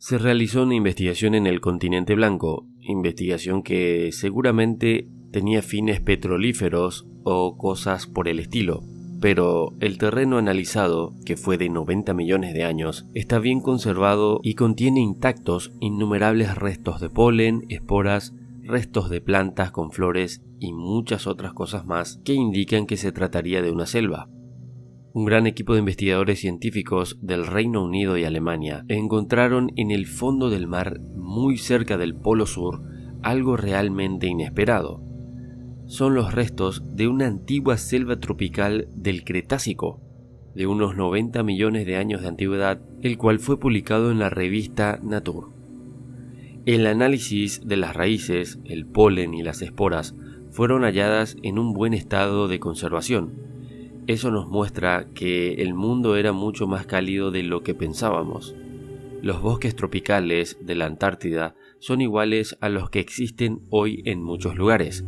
Se realizó una investigación en el continente blanco, investigación que seguramente tenía fines petrolíferos o cosas por el estilo, pero el terreno analizado, que fue de 90 millones de años, está bien conservado y contiene intactos innumerables restos de polen, esporas, restos de plantas con flores y muchas otras cosas más que indican que se trataría de una selva. Un gran equipo de investigadores científicos del Reino Unido y Alemania encontraron en el fondo del mar, muy cerca del Polo Sur, algo realmente inesperado. Son los restos de una antigua selva tropical del Cretácico, de unos 90 millones de años de antigüedad, el cual fue publicado en la revista Nature. El análisis de las raíces, el polen y las esporas fueron halladas en un buen estado de conservación. Eso nos muestra que el mundo era mucho más cálido de lo que pensábamos. Los bosques tropicales de la Antártida son iguales a los que existen hoy en muchos lugares.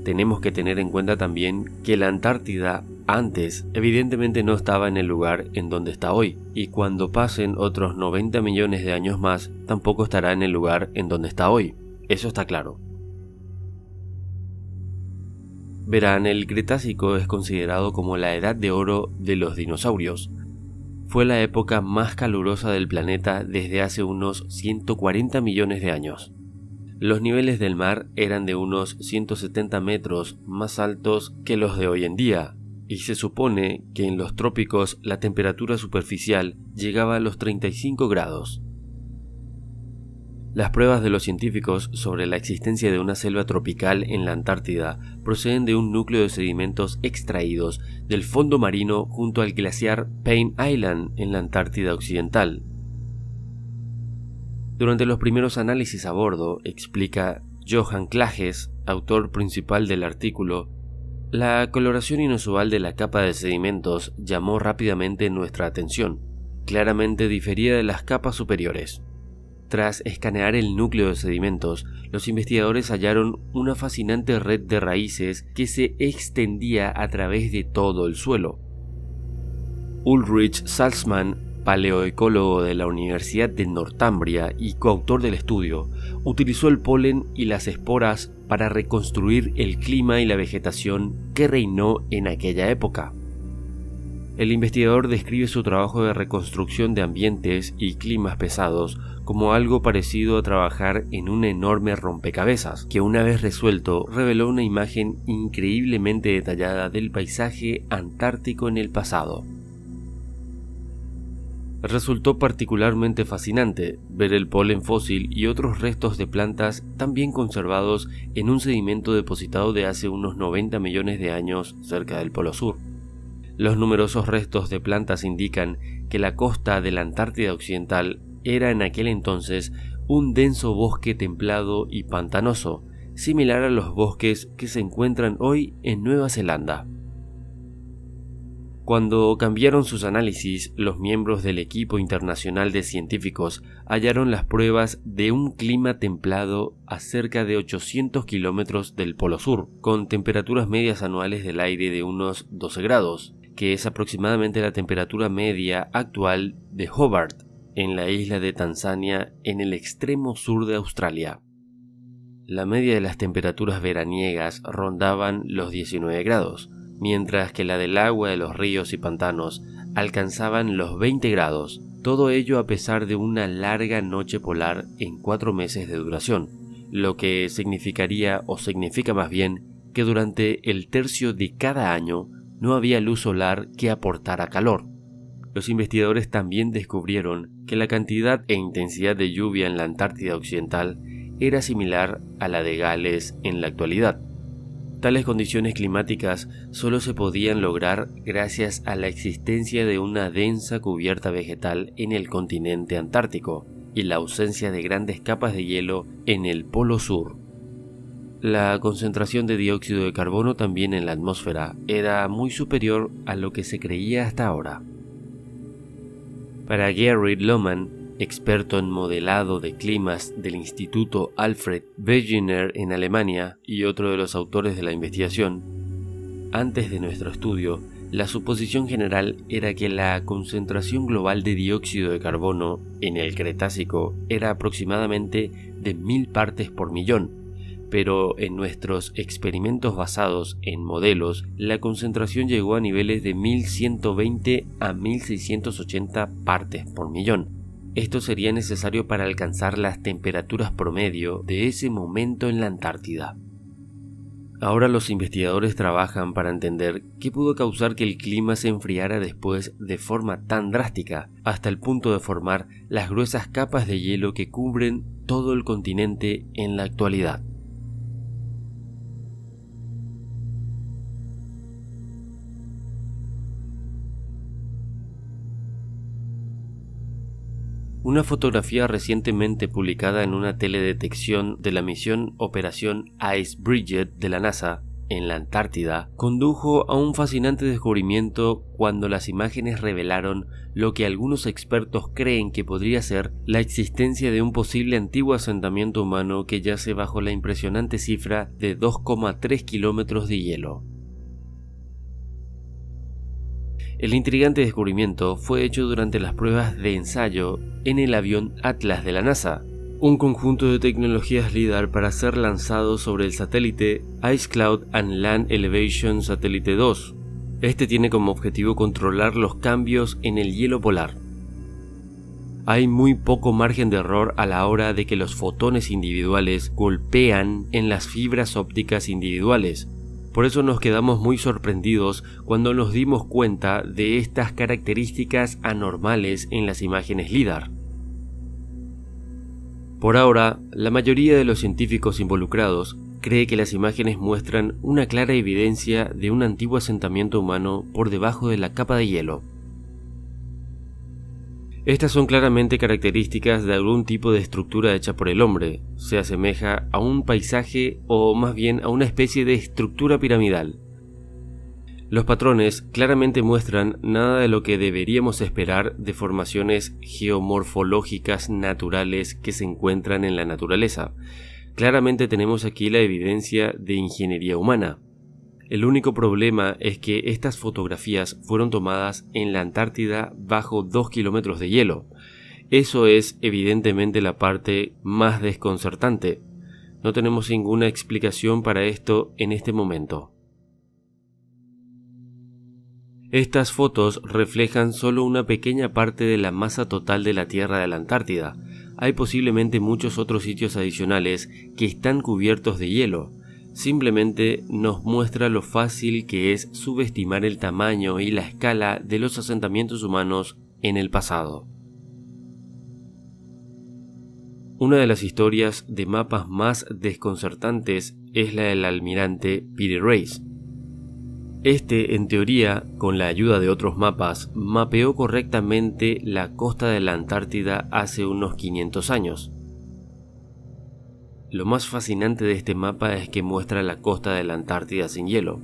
Tenemos que tener en cuenta también que la Antártida antes evidentemente no estaba en el lugar en donde está hoy, y cuando pasen otros 90 millones de años más tampoco estará en el lugar en donde está hoy. Eso está claro. Verán, el Cretácico es considerado como la edad de oro de los dinosaurios. Fue la época más calurosa del planeta desde hace unos 140 millones de años. Los niveles del mar eran de unos 170 metros más altos que los de hoy en día, y se supone que en los trópicos la temperatura superficial llegaba a los 35 grados. Las pruebas de los científicos sobre la existencia de una selva tropical en la Antártida proceden de un núcleo de sedimentos extraídos del fondo marino junto al glaciar Payne Island en la Antártida Occidental. Durante los primeros análisis a bordo, explica Johan Klages, autor principal del artículo, la coloración inusual de la capa de sedimentos llamó rápidamente nuestra atención. Claramente difería de las capas superiores. Tras escanear el núcleo de sedimentos, los investigadores hallaron una fascinante red de raíces que se extendía a través de todo el suelo. Ulrich Salzmann, paleoecólogo de la Universidad de Northumbria y coautor del estudio, utilizó el polen y las esporas para reconstruir el clima y la vegetación que reinó en aquella época. El investigador describe su trabajo de reconstrucción de ambientes y climas pesados como algo parecido a trabajar en un enorme rompecabezas, que una vez resuelto reveló una imagen increíblemente detallada del paisaje antártico en el pasado. Resultó particularmente fascinante ver el polen fósil y otros restos de plantas tan bien conservados en un sedimento depositado de hace unos 90 millones de años cerca del Polo Sur. Los numerosos restos de plantas indican que la costa de la Antártida Occidental era en aquel entonces un denso bosque templado y pantanoso, similar a los bosques que se encuentran hoy en Nueva Zelanda. Cuando cambiaron sus análisis, los miembros del equipo internacional de científicos hallaron las pruebas de un clima templado a cerca de 800 kilómetros del Polo Sur, con temperaturas medias anuales del aire de unos 12 grados, que es aproximadamente la temperatura media actual de Hobart, en la isla de Tanzania, en el extremo sur de Australia. La media de las temperaturas veraniegas rondaban los 19 grados, mientras que la del agua de los ríos y pantanos alcanzaban los 20 grados, todo ello a pesar de una larga noche polar en 4 meses de duración, lo que significaría, o significa más bien, que durante el tercio de cada año no había luz solar que aportara calor. Los investigadores también descubrieron que la cantidad e intensidad de lluvia en la Antártida Occidental era similar a la de Gales en la actualidad. Tales condiciones climáticas solo se podían lograr gracias a la existencia de una densa cubierta vegetal en el continente antártico y la ausencia de grandes capas de hielo en el Polo Sur. La concentración de dióxido de carbono también en la atmósfera era muy superior a lo que se creía hasta ahora. Para Gerrit Lohmann, experto en modelado de climas del Instituto Alfred Wegener en Alemania y otro de los autores de la investigación, antes de nuestro estudio La suposición general era que la concentración global de dióxido de carbono en el Cretácico era aproximadamente de 1000 partes por millón, pero en nuestros experimentos basados en modelos, la concentración llegó a niveles de 1120 a 1680 partes por millón. Esto sería necesario para alcanzar las temperaturas promedio de ese momento en la Antártida. Ahora los investigadores trabajan para entender qué pudo causar que el clima se enfriara después de forma tan drástica, hasta el punto de formar las gruesas capas de hielo que cubren todo el continente en la actualidad. Una fotografía recientemente publicada en una teledetección de la misión Operación Icebridge de la NASA en la Antártida condujo a un fascinante descubrimiento cuando las imágenes revelaron lo que algunos expertos creen que podría ser la existencia de un posible antiguo asentamiento humano que yace bajo la impresionante cifra de 2,3 kilómetros de hielo. El intrigante descubrimiento fue hecho durante las pruebas de ensayo en el avión Atlas de la NASA, un conjunto de tecnologías LIDAR para ser lanzado sobre el satélite Ice Cloud and Land Elevation Satellite 2. Este tiene como objetivo controlar los cambios en el hielo polar. Hay muy poco margen de error a la hora de que los fotones individuales golpean en las fibras ópticas individuales. Por eso nos quedamos muy sorprendidos cuando nos dimos cuenta de estas características anormales en las imágenes LIDAR. Por ahora, la mayoría de los científicos involucrados cree que las imágenes muestran una clara evidencia de un antiguo asentamiento humano por debajo de la capa de hielo. Estas son claramente características de algún tipo de estructura hecha por el hombre. Se asemeja a un paisaje o más bien a una especie de estructura piramidal. Los patrones claramente muestran nada de lo que deberíamos esperar de formaciones geomorfológicas naturales que se encuentran en la naturaleza. Claramente tenemos aquí la evidencia de ingeniería humana. El único problema es que estas fotografías fueron tomadas en la Antártida bajo 2 kilómetros de hielo. Eso es evidentemente la parte más desconcertante. No tenemos ninguna explicación para esto en este momento. Estas fotos reflejan solo una pequeña parte de la masa total de la Tierra de la Antártida. Hay posiblemente muchos otros sitios adicionales que están cubiertos de hielo. Simplemente nos muestra lo fácil que es subestimar el tamaño y la escala de los asentamientos humanos en el pasado. Una de las historias de mapas más desconcertantes es la del almirante Peter Race. Este, en teoría, con la ayuda de otros mapas, mapeó correctamente la costa de la Antártida hace unos 500 años. Lo más fascinante de este mapa es que muestra la costa de la Antártida sin hielo.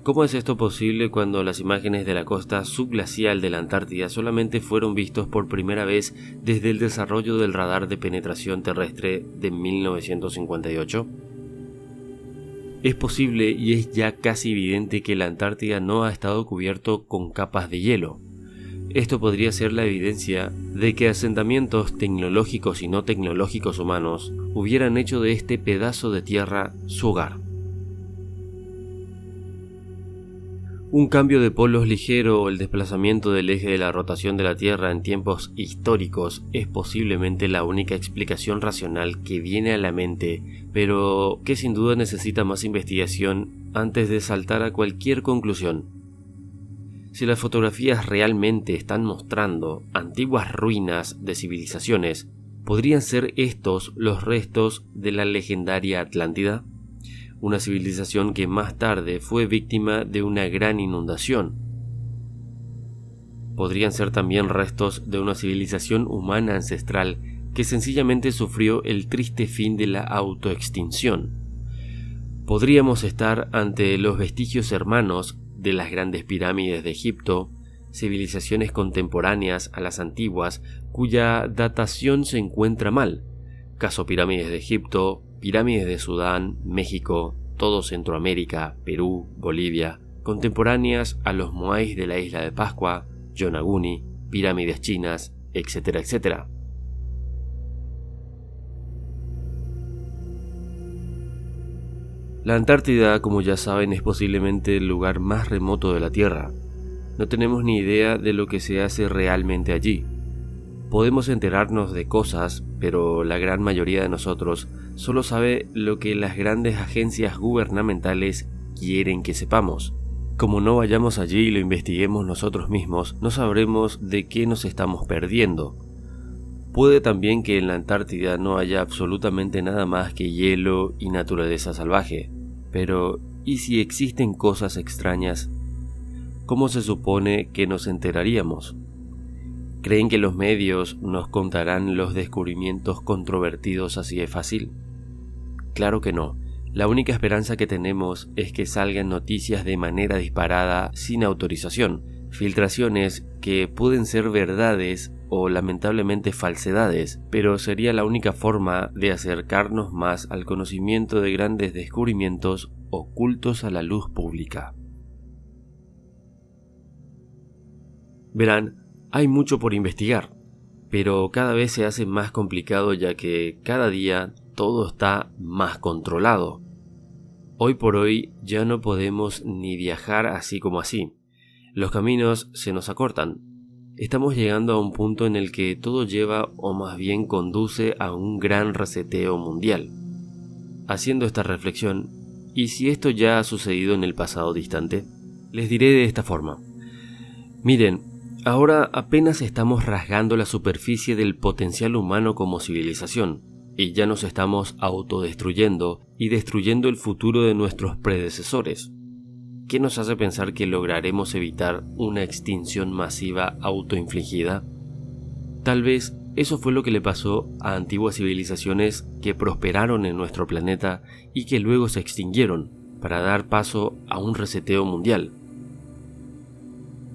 ¿Cómo es esto posible cuando las imágenes de la costa subglacial de la Antártida solamente fueron vistos por primera vez desde el desarrollo del radar de penetración terrestre de 1958? Es posible y es ya casi evidente que la Antártida no ha estado cubierto con capas de hielo. Esto podría ser la evidencia de que asentamientos tecnológicos y no tecnológicos humanos hubieran hecho de este pedazo de tierra su hogar. Un cambio de polos ligero o el desplazamiento del eje de la rotación de la Tierra en tiempos históricos es posiblemente la única explicación racional que viene a la mente, pero que sin duda necesita más investigación antes de saltar a cualquier conclusión. Si las fotografías realmente están mostrando antiguas ruinas de civilizaciones, ¿podrían ser estos los restos de la legendaria Atlántida? Una civilización que más tarde fue víctima de una gran inundación. Podrían ser también restos de una civilización humana ancestral que sencillamente sufrió el triste fin de la autoextinción. Podríamos estar ante los vestigios hermanos de las grandes pirámides de Egipto, civilizaciones contemporáneas a las antiguas cuya datación se encuentra mal. Caso pirámides de Egipto, pirámides de Sudán, México, todo Centroamérica, Perú, Bolivia, contemporáneas a los moais de la isla de Pascua, Yonaguni, pirámides chinas, etcétera, etcétera. La Antártida, como ya saben, es posiblemente el lugar más remoto de la Tierra. No tenemos ni idea de lo que se hace realmente allí. Podemos enterarnos de cosas, pero la gran mayoría de nosotros solo sabe lo que las grandes agencias gubernamentales quieren que sepamos. Como no vayamos allí y lo investiguemos nosotros mismos, no sabremos de qué nos estamos perdiendo. Puede también que en la Antártida no haya absolutamente nada más que hielo y naturaleza salvaje. Pero, ¿y si existen cosas extrañas? ¿Cómo se supone que nos enteraríamos? ¿Creen que los medios nos contarán los descubrimientos controvertidos así de fácil? Claro que no. La única esperanza que tenemos es que salgan noticias de manera disparada sin autorización, filtraciones que pueden ser verdades o lamentablemente falsedades, pero sería la única forma de acercarnos más al conocimiento de grandes descubrimientos ocultos a la luz pública. Verán, hay mucho por investigar, pero cada vez se hace más complicado ya que cada día todo está más controlado. Hoy por hoy ya no podemos ni viajar así como así. Los caminos se nos acortan. Estamos llegando a un punto en el que todo lleva o más bien conduce a un gran reseteo mundial. Haciendo esta reflexión, ¿y si esto ya ha sucedido en el pasado distante? Les diré de esta forma. Miren, ahora apenas estamos rasgando la superficie del potencial humano como civilización, y ya nos estamos autodestruyendo y destruyendo el futuro de nuestros predecesores. ¿Qué nos hace pensar que lograremos evitar una extinción masiva autoinfligida? Tal vez eso fue lo que le pasó a antiguas civilizaciones que prosperaron en nuestro planeta y que luego se extinguieron para dar paso a un reseteo mundial.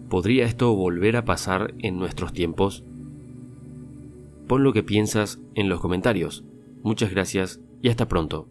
¿Podría esto volver a pasar en nuestros tiempos? Pon lo que piensas en los comentarios. Muchas gracias y hasta pronto.